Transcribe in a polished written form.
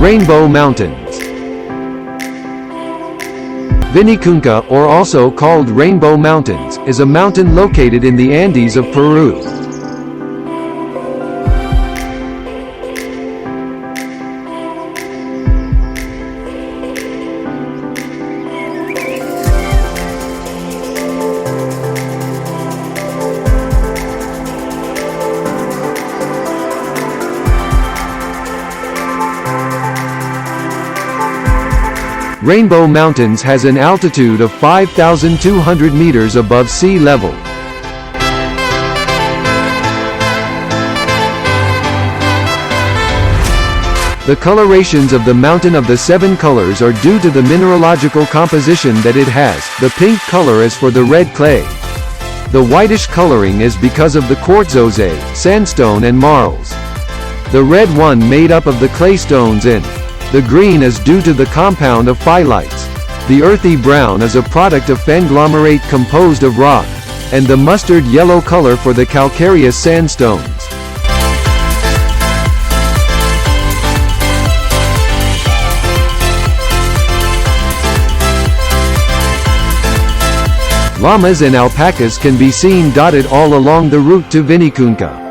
Rainbow Mountains. Vinicunca, or also called Rainbow Mountains, is a mountain located in the Andes of Peru. Rainbow Mountains has an altitude of 5,200 meters above sea level. The colorations of the Mountain of the Seven Colors are due to the mineralogical composition that it has. The pink color is for the red clay. The whitish coloring is because of the quartzose, sandstone and marls. The red one made up of the clay stones in. The green is due to the compound of phylites. The earthy brown is a product of fanglomerate composed of rock, and the mustard yellow color for the calcareous sandstones. Llamas and alpacas can be seen dotted all along the route to Vinicunca.